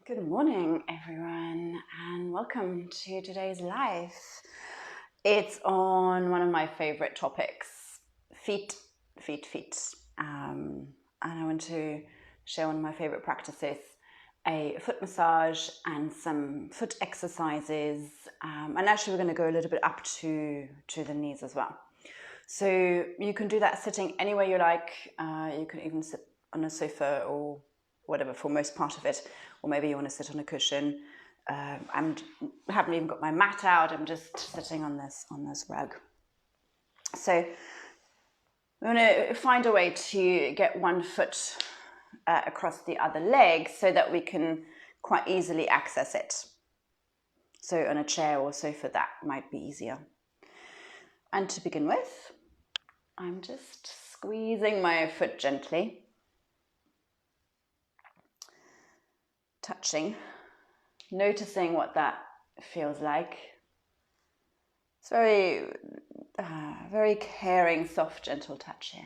Good morning, everyone, and welcome to today's live. It's on one of my favorite topics, feet. And I want to share one of my favorite practices, a foot massage and some foot exercises. And actually we're going to go a little bit up to the knees as well. So you can do that sitting anywhere you like. You can even sit on a sofa or whatever for most part of it, or maybe you want to sit on a cushion. I haven't even got my mat out. I'm just sitting on this rug. So we want to find a way to get one foot across the other leg so that we can quite easily access it. So on a chair or sofa, that might be easier. And to begin with, I'm just squeezing my foot gently, touching, noticing what that feels like. It's very caring, soft, gentle touch here.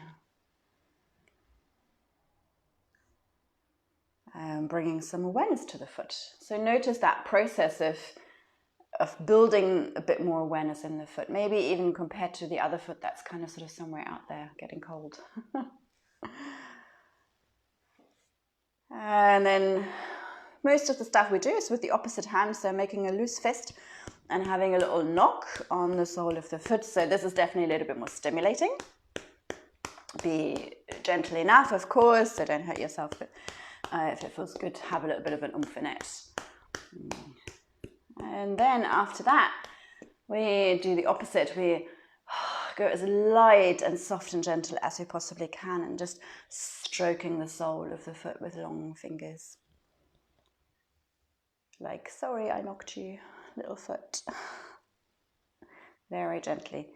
Bringing some awareness to the foot. So notice that process of building a bit more awareness in the foot, maybe even compared to the other foot that's kind of sort of somewhere out there getting cold. And then most of the stuff we do is with the opposite hand, so making a loose fist and having a little knock on the sole of the foot. So this is definitely a little bit more stimulating. Be gentle enough, of course, so don't hurt yourself, but if it feels good, have a little bit of an oomph in it. And then after that, we do the opposite. We go as light and soft and gentle as we possibly can, and just stroking the sole of the foot with long fingers. Like, sorry, I knocked you, little foot. Very gently.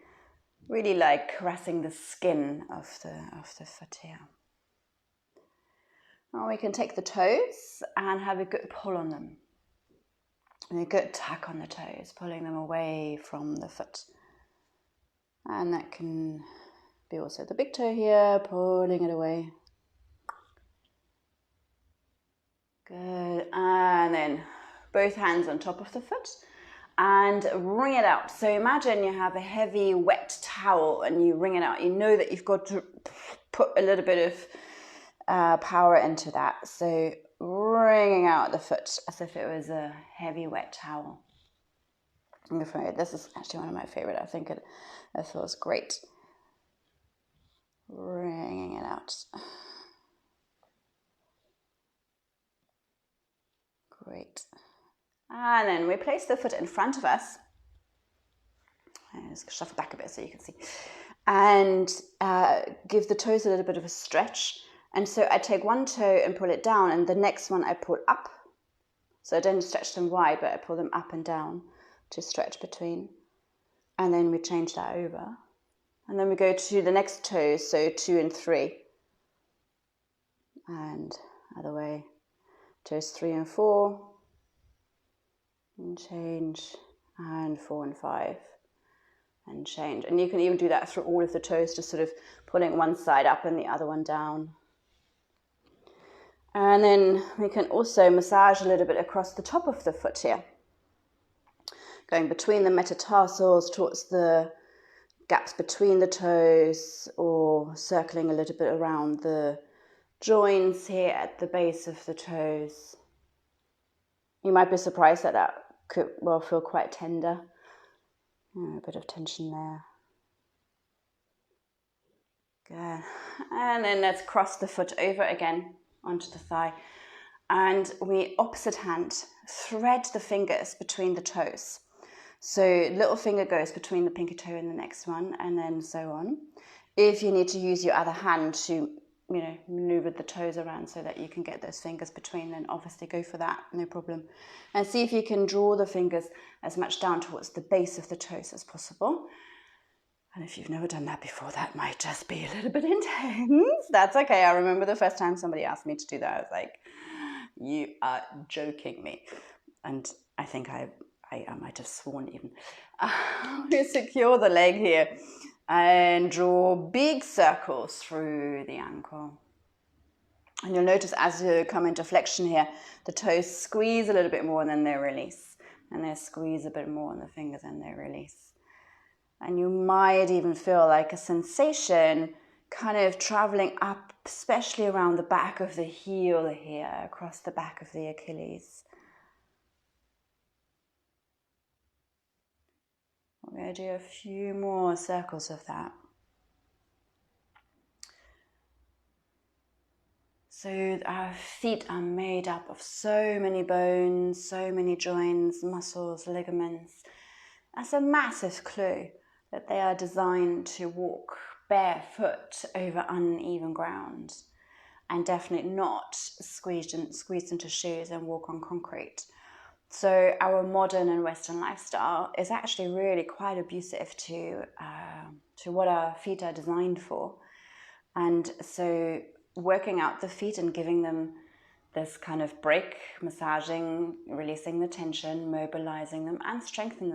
Really like caressing the skin of the foot here. Now we can take the toes and have a good pull on them. And a good tug on the toes, pulling them away from the foot. And that can be also the big toe here, pulling it away. Good. And then both hands on top of the foot and wring it out. So imagine you have a heavy wet towel and you wring it out. You know that you've got to put a little bit of power into that. So wringing out the foot as if it was a heavy wet towel. This is actually one of my favorite. I think it feels great. Wringing it out. Great. And then we place the foot in front of us. And just shuffle back a bit so you can see. And give the toes a little bit of a stretch. And so I take one toe and pull it down, and the next one I pull up. So I don't stretch them wide, but I pull them up and down to stretch between. And then we change that over. And then we go to the next toes, so 2 and 3. And other way, toes 3 and 4. And change, and 4 and 5. And change. And you can even do that through all of the toes, just sort of pulling one side up and the other one down. And then we can also massage a little bit across the top of the foot here. Going between the metatarsals towards the gaps between the toes, or circling a little bit around the joints here at the base of the toes. You might be surprised that that could well feel quite tender. A bit of tension there. Good. And then let's cross the foot over again onto the thigh. And we, opposite hand, thread the fingers between the toes. So little finger goes between the pinky toe and the next one, and then so on. If you need to use your other hand to, maneuver the toes around so that you can get those fingers between, then obviously go for that, no problem. And see if you can draw the fingers as much down towards the base of the toes as possible. And if you've never done that before, that might just be a little bit intense. That's okay. I remember the first time somebody asked me to do that, I was like, you are joking me. And I think I might have sworn even. We secure the leg here and draw big circles through the ankle. And you'll notice as you come into flexion here, the toes squeeze a little bit more and then they release. And they squeeze a bit more on the fingers and they release. And you might even feel like a sensation kind of traveling up, especially around the back of the heel here, across the back of the Achilles. We're going to do a few more circles of that. So our feet are made up of so many bones, so many joints, muscles, ligaments. That's a massive clue that they are designed to walk barefoot over uneven ground and definitely not squeezed into shoes and walk on concrete. So our modern and Western lifestyle is actually really quite abusive to what our feet are designed for. And so working out the feet and giving them this kind of break, massaging, releasing the tension, mobilizing them and strengthening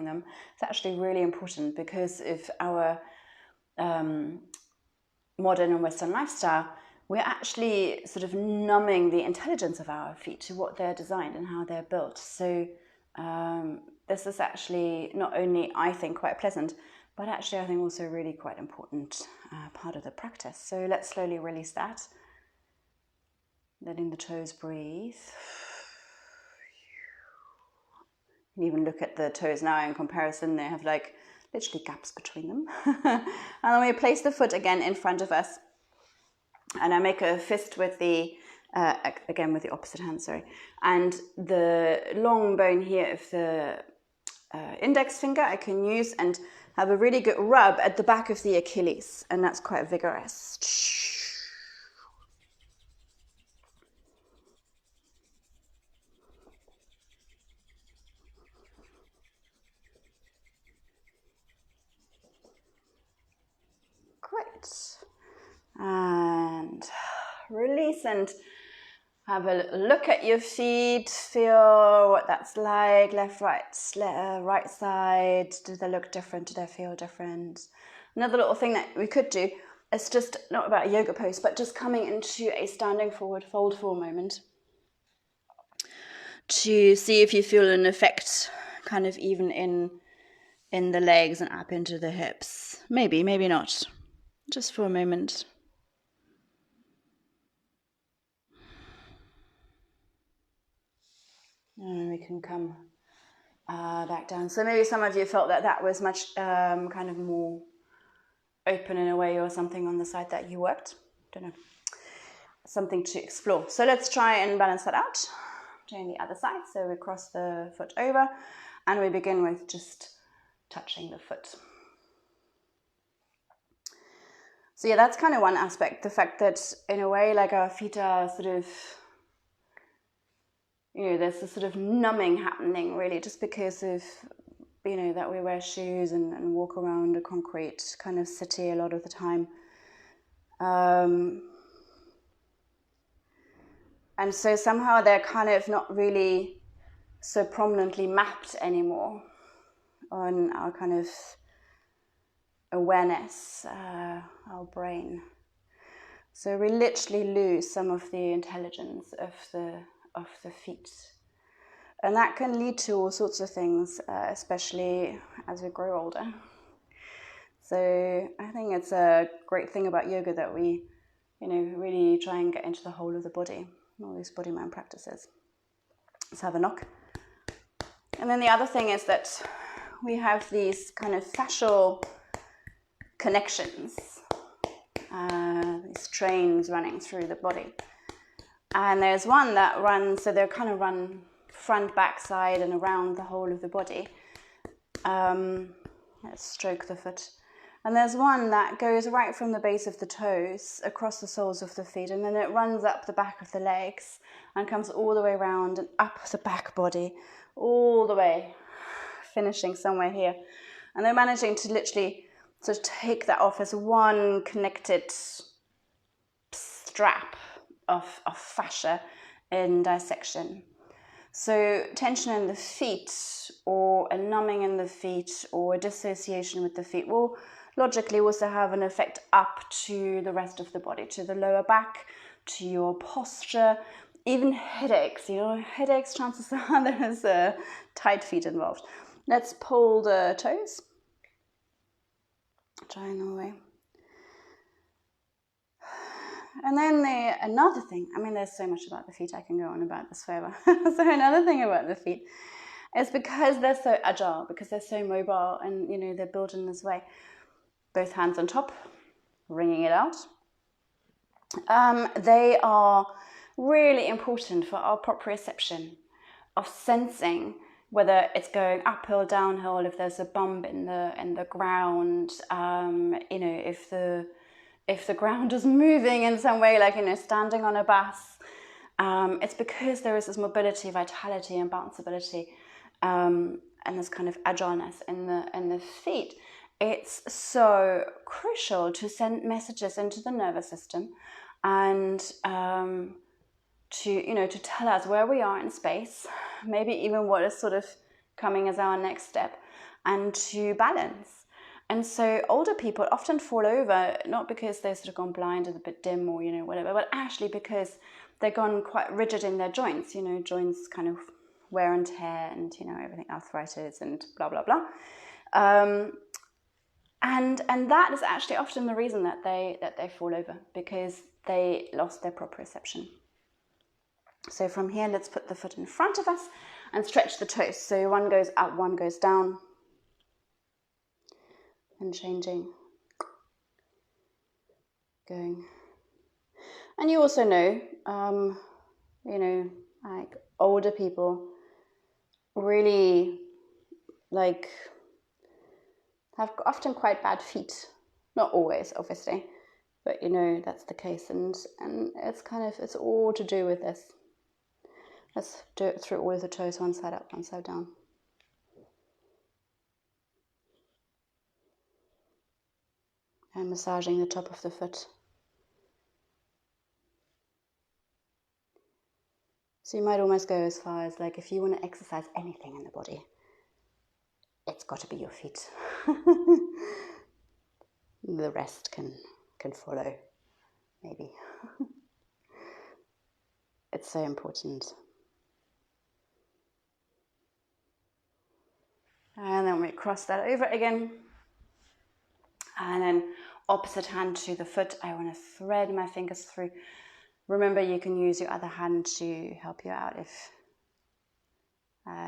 them is actually really important, because if our modern and Western lifestyle, we're actually sort of numbing the intelligence of our feet to what they're designed and how they're built. So this is actually not only, I think, quite pleasant, but actually I think also really quite important part of the practice. So let's slowly release that. Letting the toes breathe. You can even look at the toes now in comparison. They have like literally gaps between them. And then we place the foot again in front of us. And I make a fist with the, again with the opposite hand, sorry. And the long bone here of the index finger I can use and have a really good rub at the back of the Achilles. And that's quite vigorous. Great. And release and have a look at your feet, feel what that's like, left, right side. Do they look different? Do they feel different? Another little thing that we could do is just, not about a yoga pose, but just coming into a standing forward fold for a moment to see if you feel an effect kind of even in the legs and up into the hips. Maybe, maybe not. Just for a moment. And we can come back down. So maybe some of you felt that that was much kind of more open in a way, or something on the side that you worked. Don't know. Something to explore. So let's try and balance that out. Doing the other side. So we cross the foot over and we begin with just touching the foot. So yeah, that's kind of one aspect. The fact that in a way, like our feet are sort of, you know, there's a sort of numbing happening really just because of, you know, that we wear shoes and walk around a concrete kind of city a lot of the time. And so somehow they're kind of not really so prominently mapped anymore on our kind of awareness, our brain. So we literally lose some of the intelligence of the feet. And that can lead to all sorts of things, especially as we grow older. So I think it's a great thing about yoga that we, you know, really try and get into the whole of the body, all these body mind practices. Let's have a knock. And then the other thing is that we have these kind of fascial connections, these trains running through the body. And there's one that runs, so they kind of run front, back, side, and around the whole of the body. Let's stroke the foot. And there's one that goes right from the base of the toes across the soles of the feet, and then it runs up the back of the legs and comes all the way around and up the back body, all the way, finishing somewhere here. And they're managing to literally sort of take that off as one connected strap of fascia in dissection. So tension in the feet, or a numbing in the feet, or a dissociation with the feet will logically also have an effect up to the rest of the body, to the lower back, to your posture, even headaches. Headaches, chances are there's tight feet involved. Let's pull the toes. Triangle away. And then another thing, there's so much about the feet, I can go on about this forever. So another thing about the feet is because they're so agile, because they're so mobile and, they're built in this way. Both hands on top, wringing it out. They are really important for our proprioception of sensing whether it's going uphill, downhill, if there's a bump in the ground, if the ground is moving in some way, like, standing on a bus. It's because there is this mobility, vitality, and bounceability, and this kind of agileness in the feet. It's so crucial to send messages into the nervous system and to tell us where we are in space, maybe even what is sort of coming as our next step, and to balance. And so older people often fall over, not because they've sort of gone blind and a bit dim or, whatever, but actually because they've gone quite rigid in their joints, joints kind of wear and tear and, everything, arthritis and blah, blah, blah. And that is actually often the reason that they fall over, because they lost their proprioception. So from here, let's put the foot in front of us and stretch the toes. So one goes up, one goes down. And changing, going. And you also know, like older people really have often quite bad feet. Not always, obviously, but that's the case. And it's all to do with this. Let's do it through all of the toes, one side up, one side down. And massaging the top of the foot. So you might almost go as far as, like, if you want to exercise anything in the body, it's got to be your feet. The rest can follow, maybe. It's so important. And then we cross that over again. And then opposite hand to the foot, I want to thread my fingers through. Remember, you can use your other hand to help you out if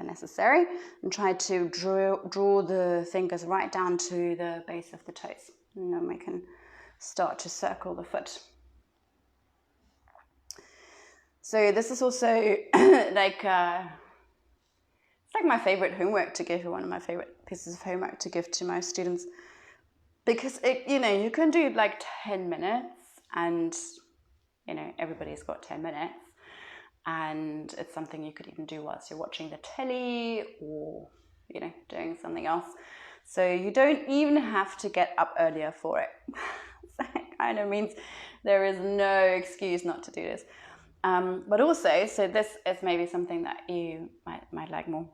necessary. And try to draw the fingers right down to the base of the toes. And then we can start to circle the foot. So this is also it's like my favorite homework to give, one of my favorite pieces of homework to give to my students. Because, you can do like 10 minutes and, everybody's got 10 minutes. And it's something you could even do whilst you're watching the telly or, doing something else. So you don't even have to get up earlier for it. So it kind of means there is no excuse not to do this. But also, so this is maybe something that you might like more,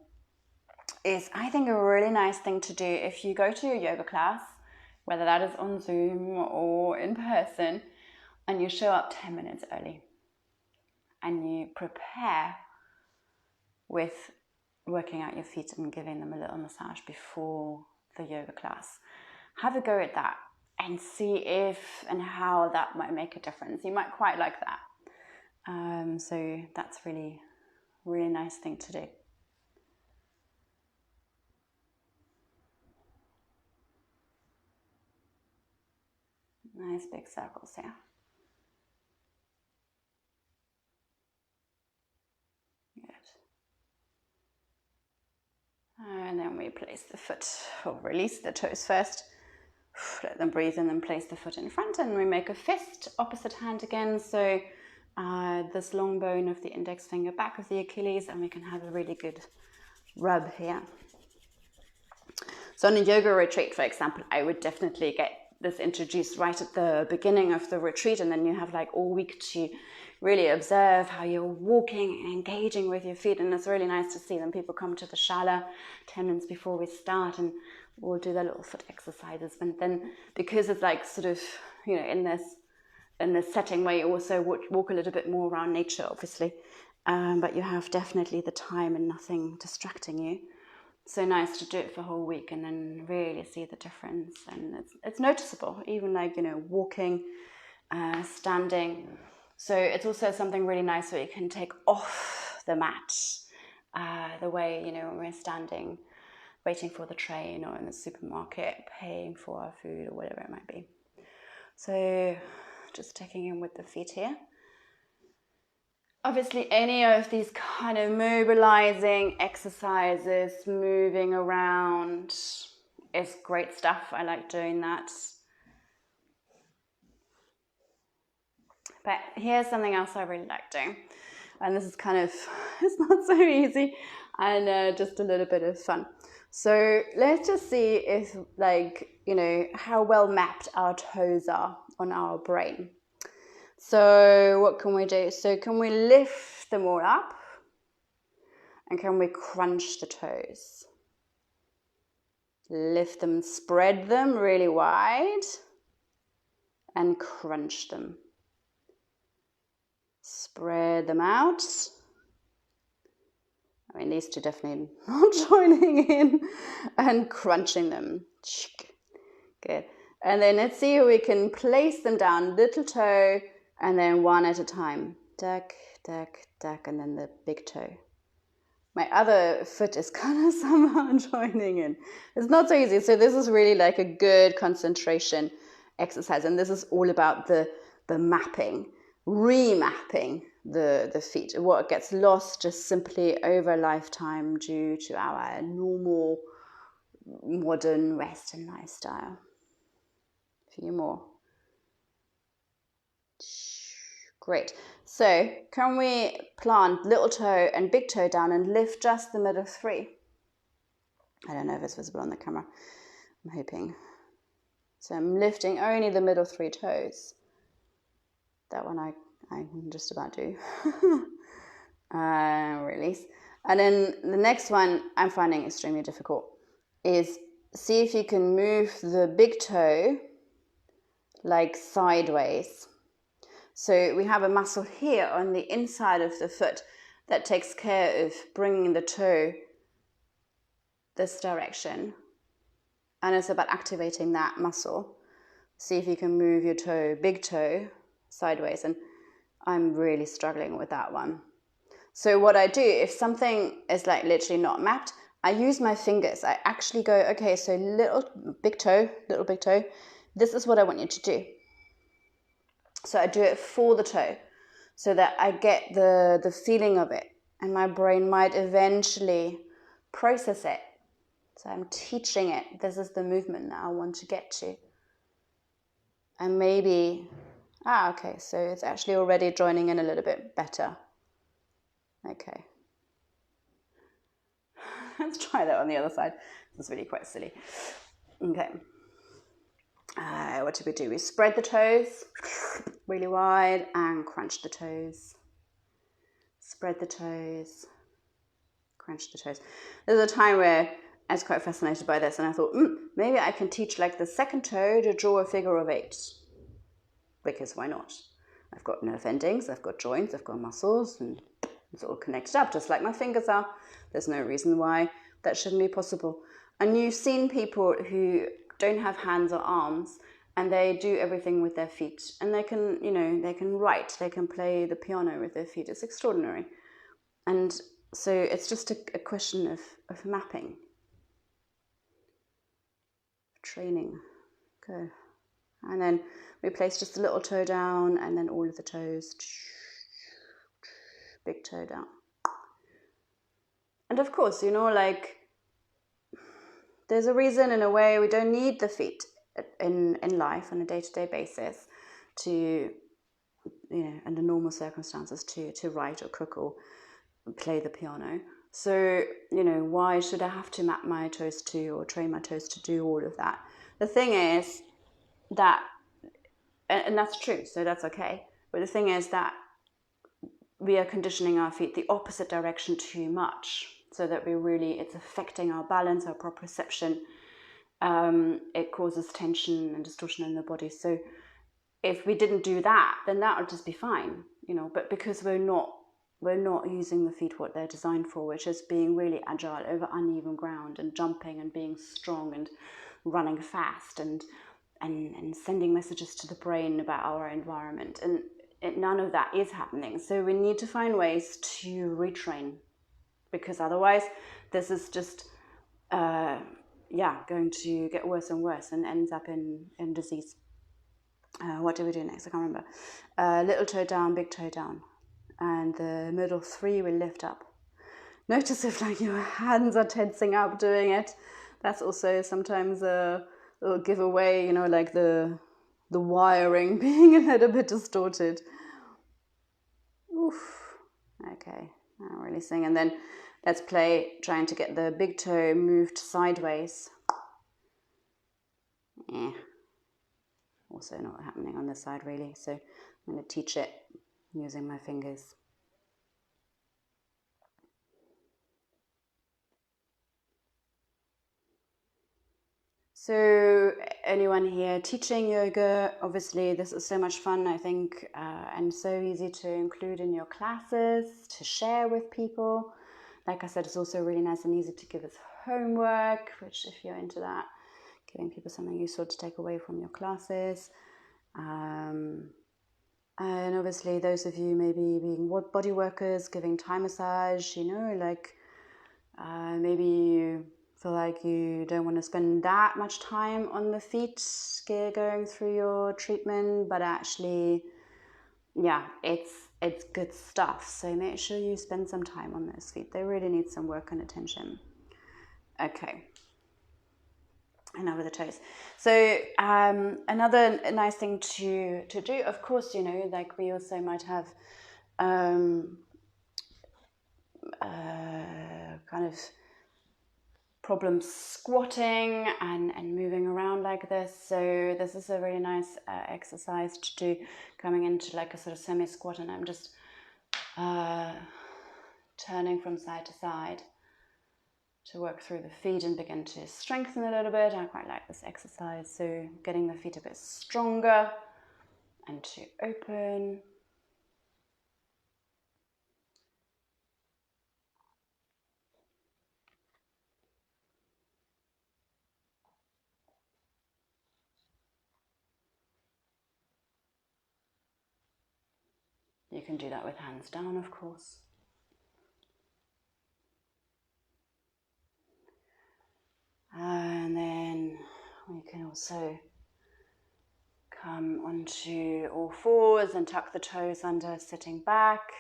is I think a really nice thing to do if you go to your yoga class, whether that is on Zoom or in person, and you show up 10 minutes early and you prepare with working out your feet and giving them a little massage before the yoga class. Have a go at that and see if and how that might make a difference. You might quite like that. So that's really, really nice thing to do. Nice big circles here. Good. And then we place the foot, or release the toes first. Let them breathe and then place the foot in front, and we make a fist, opposite hand again. So this long bone of the index finger back of the Achilles, and we can have a really good rub here. So on a yoga retreat, for example, I would definitely get this introduced right at the beginning of the retreat, and then you have like all week to really observe how you're walking and engaging with your feet. And it's really nice to see when people come to the shala 10 minutes before we start, and we'll do their little foot exercises. And then because it's like sort of, in this in the setting where you also walk a little bit more around nature, obviously, but you have definitely the time and nothing distracting you. So nice to do it for a whole week and then really see the difference, and it's noticeable, even like, you know, walking, standing. So it's also something really nice where you can take off the mat, the way, you know, when we're standing waiting for the train or in the supermarket paying for our food or whatever it might be. So just taking in with the feet here. Obviously, any of these kind of mobilizing exercises, moving around, is great stuff. I like doing that. But here's something else I really like doing. And this is kind of, it's not so easy and just a little bit of fun. So let's just see if, like, you know, how well mapped our toes are on our brain. So what can we do? So can we lift them all up? And can we crunch the toes? Lift them, spread them really wide and crunch them. Spread them out. I mean, these two definitely not joining in, and crunching them. Good. And then let's see if we can place them down, little toe, and then one at a time. Duck, duck, duck, and then the big toe. My other foot is kind of somehow joining in. It's not so easy. So this is really like a good concentration exercise. And this is all about the mapping, remapping the feet. What gets lost just simply over a lifetime due to our normal modern Western lifestyle. A few more. Great. So can we plant little toe and big toe down and lift just the middle three? I don't know if it's visible on the camera. I'm hoping. So I'm lifting only the middle three toes. That one I can just about do. Release. And then the next one I'm finding extremely difficult is see if you can move the big toe like sideways. So we have a muscle here on the inside of the foot that takes care of bringing the toe this direction. And it's about activating that muscle. See if you can move your toe, big toe, sideways. And I'm really struggling with that one. So what I do, if something is like literally not mapped, I use my fingers. I actually go, okay, so little big toe, this is what I want you to do. So I do it for the toe so that I get the feeling of it, and my brain might eventually process it. So I'm teaching it, this is the movement that I want to get to. And maybe, okay, so it's actually already joining in a little bit better. Okay. Let's try that on the other side. This is really quite silly. Okay. What do we do? We spread the toes really wide and crunch the toes. Spread the toes, crunch the toes. There's a time where I was quite fascinated by this, and I thought, maybe I can teach like the second toe to draw a figure of 8. Because why not? I've got nerve endings, I've got joints, I've got muscles, and it's all connected up just like my fingers are. There's no reason why that shouldn't be possible. And you've seen people who don't have hands or arms, and they do everything with their feet, and they can, you know, they can write, they can play the piano with their feet. It's extraordinary. And so it's just a question of mapping, training. Good. And then we place just a little toe down, and then all of the toes, big toe down. And of course, you know, like, there's a reason, in a way, we don't need the feet in life on a day-to-day basis to, you know, under normal circumstances to write or cook or play the piano. So, you know, why should I have to map my toes to or train my toes to do all of that? The thing is that, and that's true, so that's okay. But the thing is that we are conditioning our feet the opposite direction too much, so that it's affecting our balance, our proprioception. It causes tension and distortion in the body. So if we didn't do that, then that would just be fine, but because we're not using the feet what they're designed for, which is being really agile over uneven ground and jumping and being strong and running fast and sending messages to the brain about our environment, and none of that is happening. So we need to find ways to retrain, because otherwise this is just going to get worse and worse and ends up in disease. What do we do next? I can't remember. Little toe down, big toe down, and the middle 3 we lift up. Notice if like your hands are tensing up doing it. That's also sometimes a little giveaway, like the wiring being a little bit distorted. Oof. Okay, now releasing, and then let's play trying to get the big toe moved sideways. Yeah. Also not happening on this side really, so I'm going to teach it using my fingers. So anyone here teaching yoga, obviously this is so much fun, I think, and so easy to include in your classes, to share with people. Like I said, it's also really nice and easy to give as homework, which if you're into that, giving people something useful to take away from your classes. And obviously those of you maybe being body workers, giving Thai massage, maybe you feel like you don't want to spend that much time on the feet going through your treatment, but actually, it's good stuff. So make sure you spend some time on those feet. They really need some work and attention. Okay. And over the toes. So another nice thing to do, of course, like we also might have kind of problems squatting and moving around like this. So this is a really nice exercise to do, coming into like a sort of semi-squat, and I'm just turning from side to side to work through the feet and begin to strengthen a little bit. I quite like this exercise, so getting the feet a bit stronger and to open. You can do that with hands down, of course. And then we can also come onto all fours and tuck the toes under, sitting back.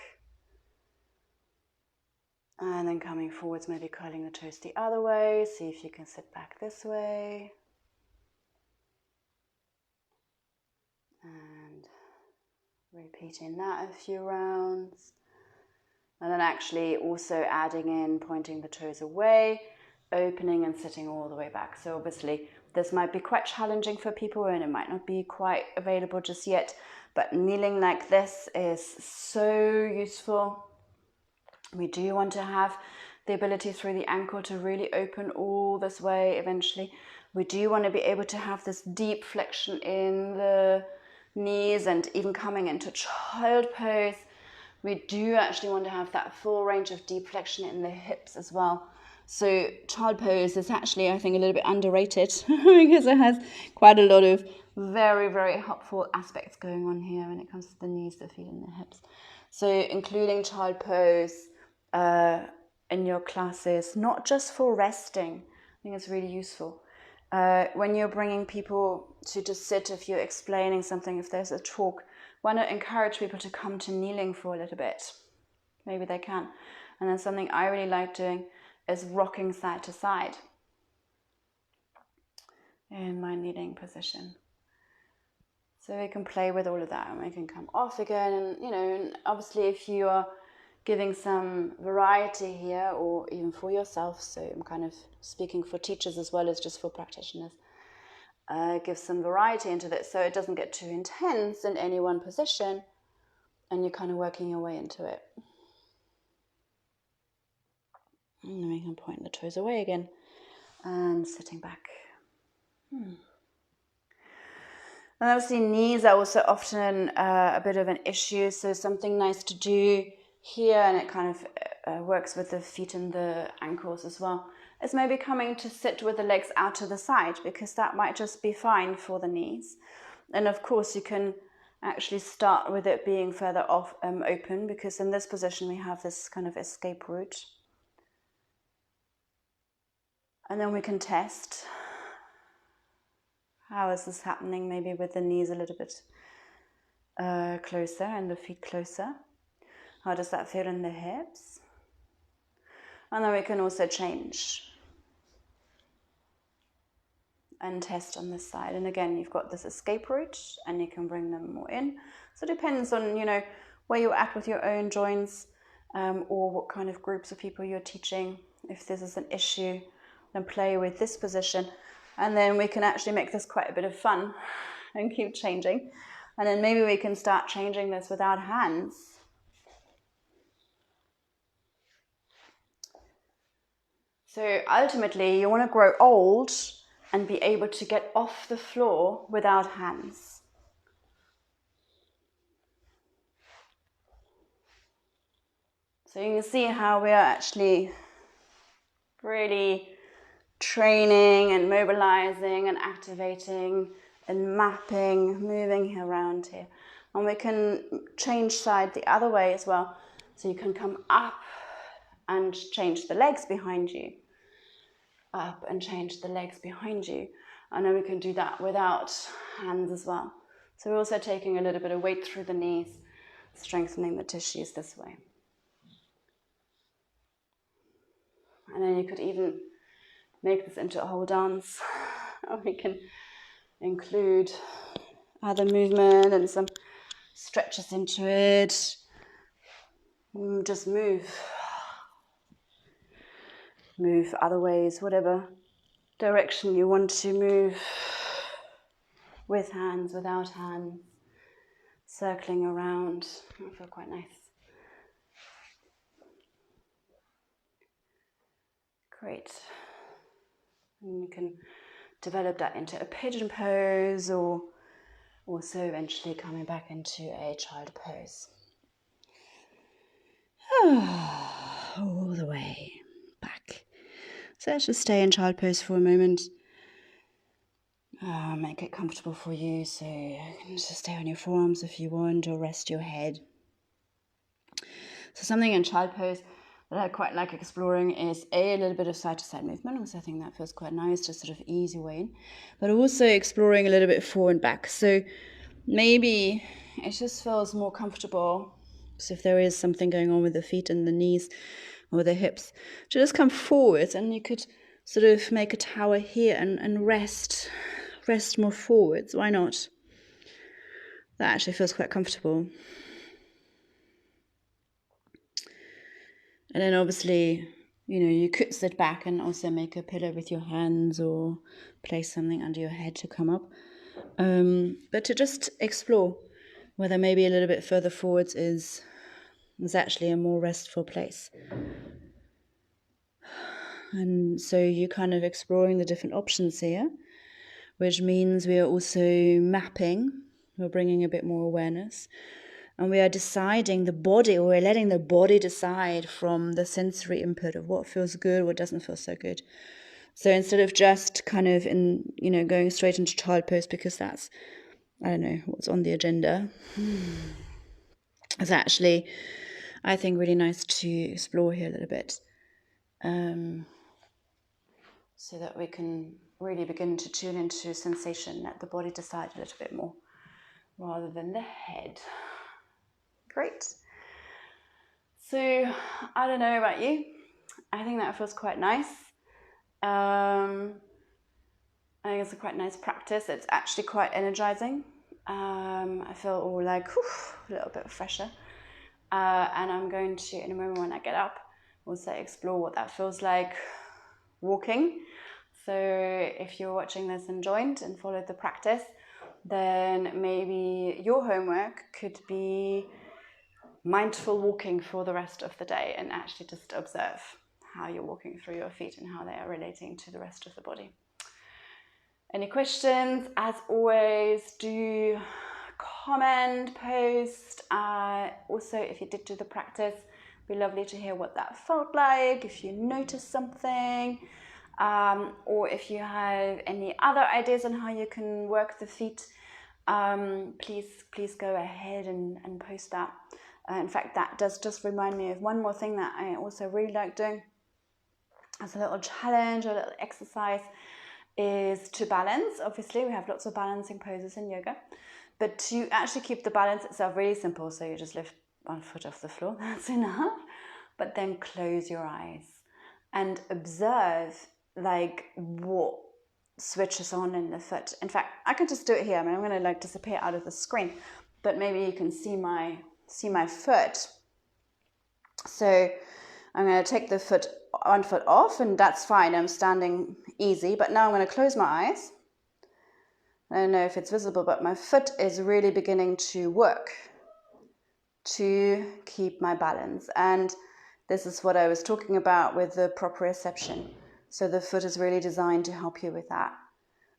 And then coming forwards, maybe curling the toes the other way. See if you can sit back this way. And repeating that a few rounds. And then actually also adding in pointing the toes away, opening and sitting all the way back. So obviously this might be quite challenging for people and it might not be quite available just yet, but kneeling like this is so useful. We do want to have the ability through the ankle to really open all this way eventually. We do want to be able to have this deep flexion in the knees, and even coming into child pose, we do actually want to have that full range of deep flexion in the hips as well. So child pose is actually, I think, a little bit underrated because it has quite a lot of very, very helpful aspects going on here when it comes to the knees, the feet and the hips. So including child pose in your classes, not just for resting. I think it's really useful. When you're bringing people to just sit, if you're explaining something, if there's a talk, why not encourage people to come to kneeling for a little bit? Maybe they can. And then something I really like doing is rocking side to side in my kneeling position. So we can play with all of that, and we can come off again. And and obviously if you are giving some variety here, or even for yourself, so I'm kind of speaking for teachers as well as just for practitioners, give some variety into this so it doesn't get too intense in any one position and you're kind of working your way into it. And then we can point the toes away again and sitting back. And obviously knees are also often a bit of an issue, so something nice to do here, and it kind of works with the feet and the ankles as well, is maybe coming to sit with the legs out to the side, because that might just be fine for the knees. And of course you can actually start with it being further off open, because in this position we have this kind of escape route. And then we can test, how is this happening, maybe with the knees a little bit closer and the feet closer. How does that feel in the hips? And then we can also change and test on this side. And again, you've got this escape route and you can bring them more in. So it depends on, where you're at with your own joints, or what kind of groups of people you're teaching. If this is an issue, then play with this position. And then we can actually make this quite a bit of fun and keep changing. And then maybe we can start changing this without hands. So ultimately, you want to grow old and be able to get off the floor without hands. So you can see how we are actually really training and mobilizing and activating and mapping, moving around here. And we can change side the other way as well. So you can come up and change the legs behind you. Up and change the legs behind you. And then we can do that without hands as well. So we're also taking a little bit of weight through the knees, strengthening the tissues this way. And then you could even make this into a whole dance. Or we can include other movement and some stretches into it. Just move other ways, whatever direction you want to move, with hands, without hands, circling around. I feel quite nice. Great. And you can develop that into a pigeon pose, or also eventually coming back into a child pose. All the way back. So let's just stay in child pose for a moment. Make it comfortable for you, so you can just stay on your forearms if you want, or rest your head. So something in child pose that I quite like exploring is a little bit of side-to-side movement, because I think that feels quite nice, just sort of ease your way in. But also exploring a little bit forward and back. So maybe it just feels more comfortable. So if there is something going on with the feet and the knees or the hips, just come forward, and you could sort of make a tower here and rest more forwards. Why not? That actually feels quite comfortable. And then obviously, you could sit back and also make a pillow with your hands, or place something under your head to come up. But to just explore whether maybe a little bit further forwards is actually a more restful place. And so you're kind of exploring the different options here, which means we are also mapping, we're bringing a bit more awareness, and we are deciding the body, or we're letting the body decide from the sensory input of what feels good, what doesn't feel so good. So instead of just kind of going straight into child pose because that's, I don't know, what's on the agenda, it's actually, I think, really nice to explore here a little bit. So that we can really begin to tune into sensation, let the body decide a little bit more, rather than the head. Great. So, I don't know about you, I think that feels quite nice. I think it's a quite nice practice. It's actually quite energizing. I feel all like a little bit fresher. And I'm going to, in a moment when I get up, also explore what that feels like walking. So if you're watching this and joined and followed the practice, then maybe your homework could be mindful walking for the rest of the day, and actually just observe how you're walking through your feet and how they are relating to the rest of the body. Any questions? As always, do comment, post. Also, if you did do the practice, it'd be lovely to hear what that felt like, if you noticed something, or if you have any other ideas on how you can work the feet, please go ahead and post that. In fact, that does just remind me of one more thing that I also really like doing as a little challenge or a little exercise, is to balance. Obviously, we have lots of balancing poses in yoga, but to actually keep the balance itself really simple. So you just lift one foot off the floor, that's enough. But then close your eyes and observe like what switches on in the foot. In fact, I could just do it here. I mean, I'm going to like disappear out of the screen, but maybe you can see my foot. So I'm going to take the one foot off, and that's fine. I'm standing easy, but now I'm going to close my eyes. I don't know if it's visible, but my foot is really beginning to work to keep my balance. And this is what I was talking about with the proprioception. So the foot is really designed to help you with that.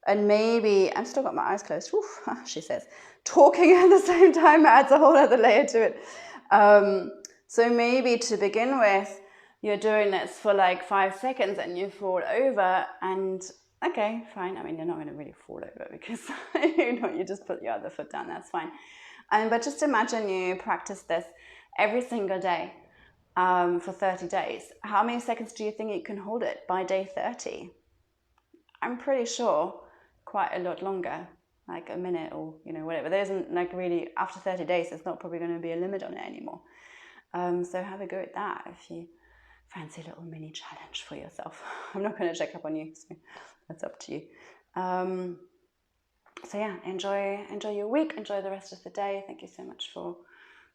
And maybe, I've still got my eyes closed, oof, she says. Talking at the same time adds a whole other layer to it. So maybe to begin with, you're doing this for like 5 seconds and you fall over, and okay, fine. I mean, you're not going to really fall over because you just put your other foot down, that's fine. But just imagine you practice this every single day for 30 days. How many seconds do you think you can hold it by day 30? I'm pretty sure quite a lot longer, like a minute or whatever. There isn't like really, after 30 days, there's not probably going to be a limit on it anymore. So have a go at that if you fancy a little mini challenge for yourself. I'm not going to check up on you, so that's up to you. So yeah, enjoy your week, enjoy the rest of the day. Thank you so much for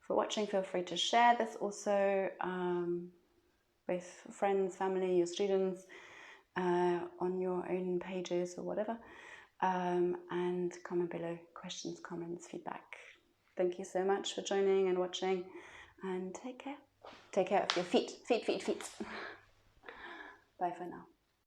watching. Feel free to share this also with friends, family, your students, on your own pages or whatever, and comment below questions, comments, feedback. Thank you so much for joining and watching, and take care of your feet. Bye for now.